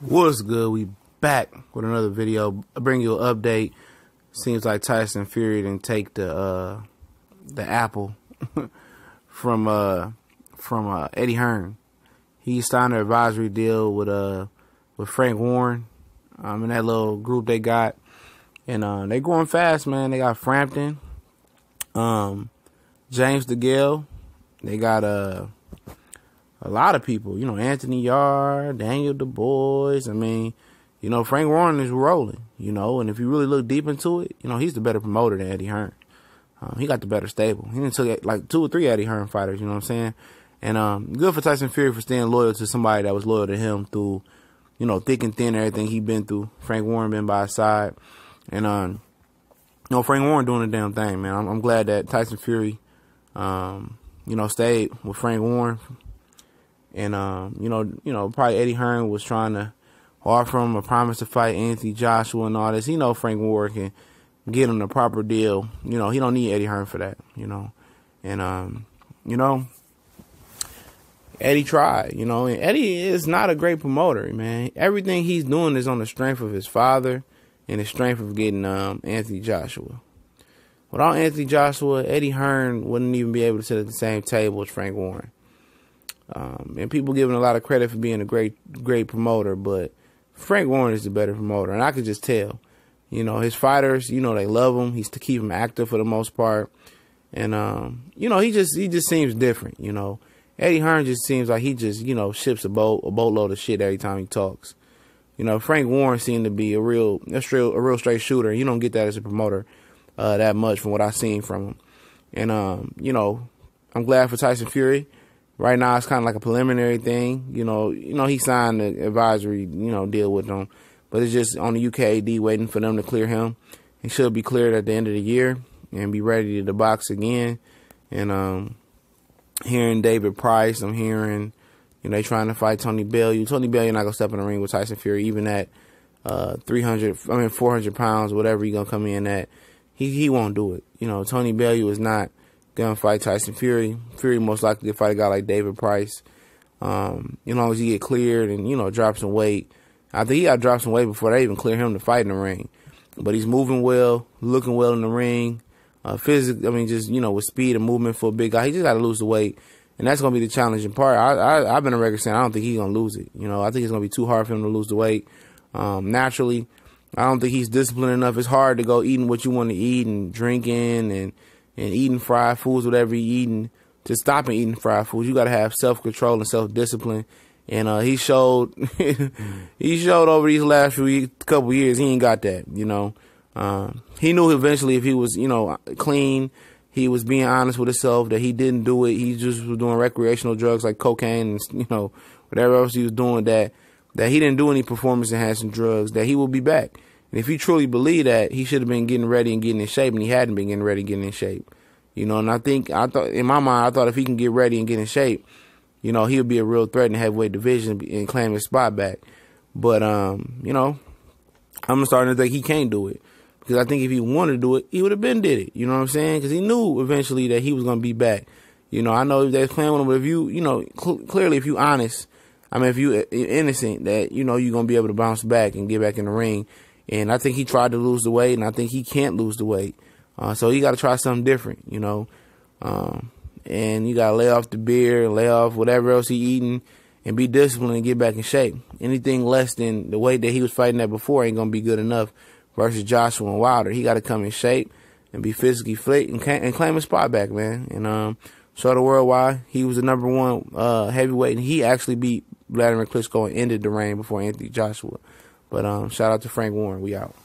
What's good? We back with another video. I bring you an update. Seems like Tyson Fury didn't take the apple from Eddie Hearn. He signed an advisory deal with Frank Warren in that little group they got, and they going fast, man. They got Frampton, James DeGale. They got a lot of people, Anthony Yard, Daniel Du Bois. I mean, Frank Warren is rolling, and if you really look deep into it, he's the better promoter than Eddie Hearn. He got the better stable. He didn't took like 2 or 3 Eddie Hearn fighters, you know what I'm saying? And good for Tyson Fury for staying loyal to somebody that was loyal to him through, thick and thin, everything he been through. Frank Warren been by his side. And, Frank Warren doing the damn thing, man. I'm glad that Tyson Fury, stayed with Frank Warren. And, probably Eddie Hearn was trying to offer him a promise to fight Anthony Joshua and all this. He know Frank Warren can get him the proper deal. He don't need Eddie Hearn for that, And, Eddie tried, and Eddie is not a great promoter, man. Everything he's doing is on the strength of his father and the strength of getting Anthony Joshua. Without Anthony Joshua, Eddie Hearn wouldn't even be able to sit at the same table as Frank Warren. And people giving a lot of credit for being a great promoter, but Frank Warren is the better promoter, and I could just tell. His fighters, they love him. He's to keep him active for the most part, and he just seems different. Eddie Hearn just seems like he just ships a boatload of shit every time he talks. Frank Warren seemed to be a real straight shooter. You don't get that as a promoter that much from what I've seen from him, and I'm glad for Tyson Fury. Right now, it's kind of like a preliminary thing. He signed the advisory, deal with them. But it's just on the UKAD waiting for them to clear him. He should be cleared at the end of the year and be ready to box again. And hearing David Price, I'm hearing, they trying to fight Tony Bellew. Tony Bellew not going to step in the ring with Tyson Fury, even at 400 pounds, whatever he's going to come in at. He won't do it. Tony Bellew is not gonna fight Tyson Fury. Fury most likely to fight a guy like David Price. As long as he get cleared and drop some weight. I think he got to drop some weight before they even clear him to fight in the ring. But he's moving well, looking well in the ring. Physically, just with speed and movement for a big guy, he just got to lose the weight, and that's gonna be the challenging part. I've been a record saying I don't think he's gonna lose it. I think it's gonna be too hard for him to lose the weight. Naturally, I don't think he's disciplined enough. It's hard to go eating what you want to eat and drinking and eating fried foods, whatever you're eating, to stopping eating fried foods. You got to have self-control and self-discipline. And he showed over these last couple years he ain't got that, He knew eventually if he was, clean, he was being honest with himself, that he didn't do it. He just was doing recreational drugs like cocaine and, whatever else he was doing, that he didn't do any performance-enhancing drugs, that he will be back. And if you truly believe that, he should have been getting ready and getting in shape, and he hadn't been getting ready and getting in shape. And I thought in my mind, if he can get ready and get in shape, he would be a real threat in the heavyweight division and claim his spot back. But, I'm starting to think he can't do it. Because I think if he wanted to do it, he would have been did it. You know what I'm saying? Because he knew eventually that he was going to be back. I know they was playing with him, but if you, clearly if you honest, if you innocent, that, you're going to be able to bounce back and get back in the ring. And I think he tried to lose the weight, and I think he can't lose the weight. So you got to try something different, and you got to lay off the beer, lay off whatever else he eating, and be disciplined and get back in shape. Anything less than the weight that he was fighting at before ain't going to be good enough versus Joshua and Wilder. He got to come in shape and be physically fit and claim his spot back, man. And show the world why he was the #1 heavyweight, and he actually beat Vladimir Klitschko and ended the reign before Anthony Joshua. But shout out to Frank Warren. We out.